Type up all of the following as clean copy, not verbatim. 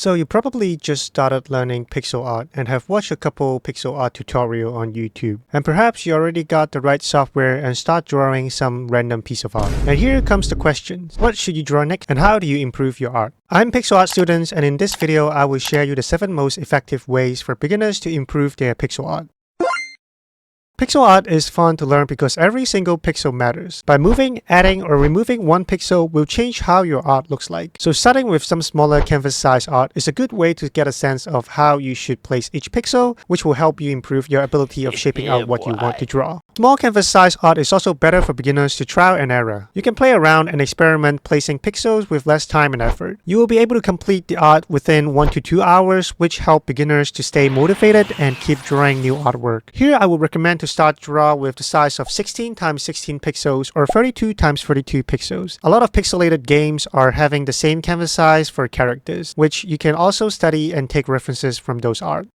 So you probably just started learning pixel art and have watched a couple pixel art tutorial on YouTube. And perhaps you already got the right software and start drawing some random piece of art. And here comes the question. What should you draw next and how do you improve your art? I'm Pixel Art Students, and in this video I will share you the 7 most effective ways for beginners to improve their pixel art. Pixel art is fun to learn because every single pixel matters. By moving, adding, or removing one pixel will change how your art looks like. So starting with some smaller canvas size art is a good way to get a sense of how you should place each pixel, which will help you improve your ability of shaping out what you want to draw. Small canvas size art is also better for beginners to trial and error. You can play around and experiment placing pixels with less time and effort. You will be able to complete the art within 1 to 2 hours, which help beginners to stay motivated and keep drawing new artwork. Here I would recommend to draw with the size of 16 x 16 pixels or 32 x 32 pixels. A lot of pixelated games are having the same canvas size for characters, which you can also study and take references from those art.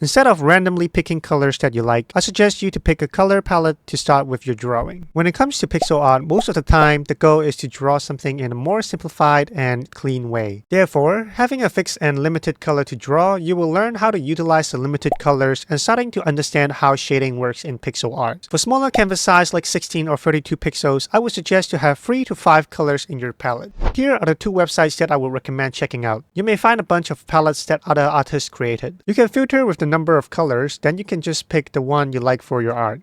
Instead of randomly picking colors that you like, I suggest you to pick a color palette to start with your drawing. When it comes to pixel art, most of the time, the goal is to draw something in a more simplified and clean way. Therefore, having a fixed and limited color to draw, you will learn how to utilize the limited colors and starting to understand how shading works in pixel art. For smaller canvas size like 16 or 32 pixels, I would suggest to have 3 to 5 colors in your palette. Here are the 2 websites that I would recommend checking out. You may find a bunch of palettes that other artists created. You can filter with the number of colors, then you can just pick the one you like for your art.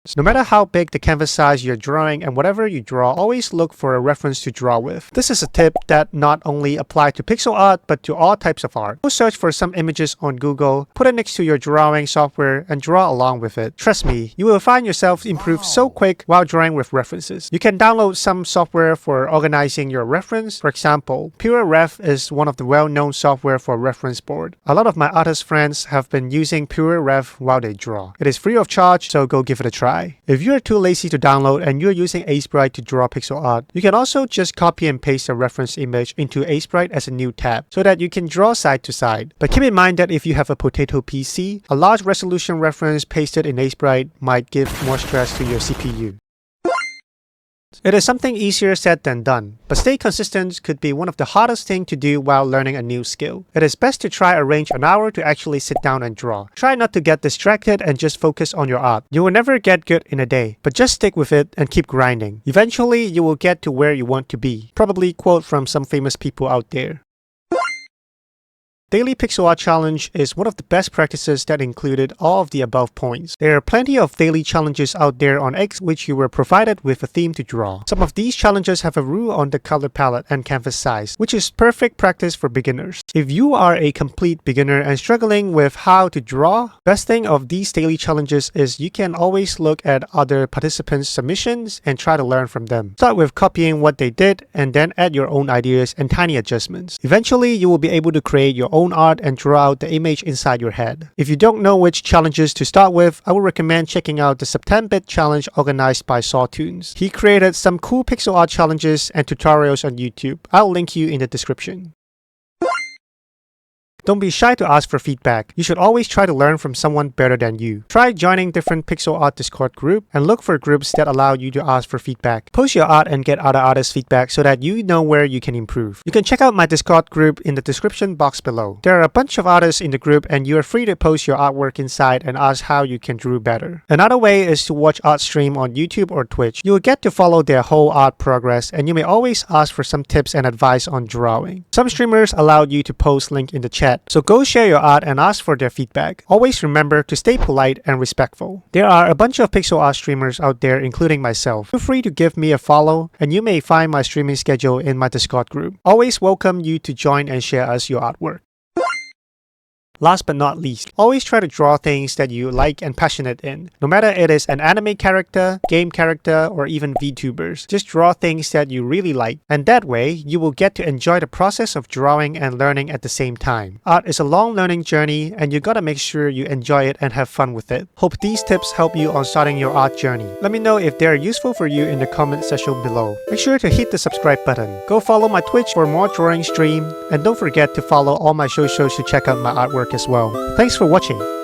So no matter how big the canvas size you're drawing and whatever you draw, always look for a reference to draw with. This is a tip that not only applies to pixel art but to all types of art. Go search for some images on Google, put it next to your drawing software and draw along with it. Trust me, you will find yourself improve so quick while drawing with references. You can download some software for organizing your reference. For example, PureRef is one of the well-known software for reference board. A lot of my artist friends have been using PureRef while they draw. It is free of charge, so go give it a try. If you're too lazy to download and you're using Aseprite to draw pixel art, you can also just copy and paste a reference image into Aseprite as a new tab so that you can draw side to side. But keep in mind that if you have a potato PC, a large resolution reference pasted in Aseprite might give more stress to your CPU. It is something easier said than done, but stay consistent could be one of the hardest things to do while learning a new skill. It is best to try arrange an hour to actually sit down and draw. Try not to get distracted and just focus on your art. You will never get good in a day, but just stick with it and keep grinding. Eventually, you will get to where you want to be. Probably quote from some famous people out there. Daily Pixel Art Challenge is one of the best practices that included all of the above points. There are plenty of daily challenges out there on X which you were provided with a theme to draw. Some of these challenges have a rule on the color palette and canvas size, which is perfect practice for beginners. If you are a complete beginner and struggling with how to draw, best thing of these daily challenges is you can always look at other participants' submissions and try to learn from them. Start with copying what they did and then add your own ideas and tiny adjustments. Eventually, you will be able to create your own art and draw out the image inside your head. If you don't know which challenges to start with, I would recommend checking out the Septembit challenge organized by Sawtoons. He created some cool pixel art challenges and tutorials on YouTube. I'll link you in the description. Don't be shy to ask for feedback. You should always try to learn from someone better than you. Try joining different pixel art Discord groups and look for groups that allow you to ask for feedback. Post your art and get other artists' feedback so that you know where you can improve. You can check out my Discord group in the description box below. There are a bunch of artists in the group and you are free to post your artwork inside and ask how you can draw better. Another way is to watch art stream on YouTube or Twitch. You will get to follow their whole art progress and you may always ask for some tips and advice on drawing. Some streamers allow you to post link in the chat. So go share your art and ask for their feedback. Always remember to stay polite and respectful. There are a bunch of pixel art streamers out there, including myself. Feel free to give me a follow and you may find my streaming schedule in my Discord group. Always welcome you to join and share us your artwork. Last but not least, always try to draw things that you like and passionate in. No matter it is an anime character, game character, or even VTubers. Just draw things that you really like. And that way, you will get to enjoy the process of drawing and learning at the same time. Art is a long learning journey and you gotta make sure you enjoy it and have fun with it. Hope these tips help you on starting your art journey. Let me know if they are useful for you in the comment section below. Make sure to hit the subscribe button. Go follow my Twitch for more drawing stream. And don't forget to follow all my socials to check out my artwork as well. Thanks for watching.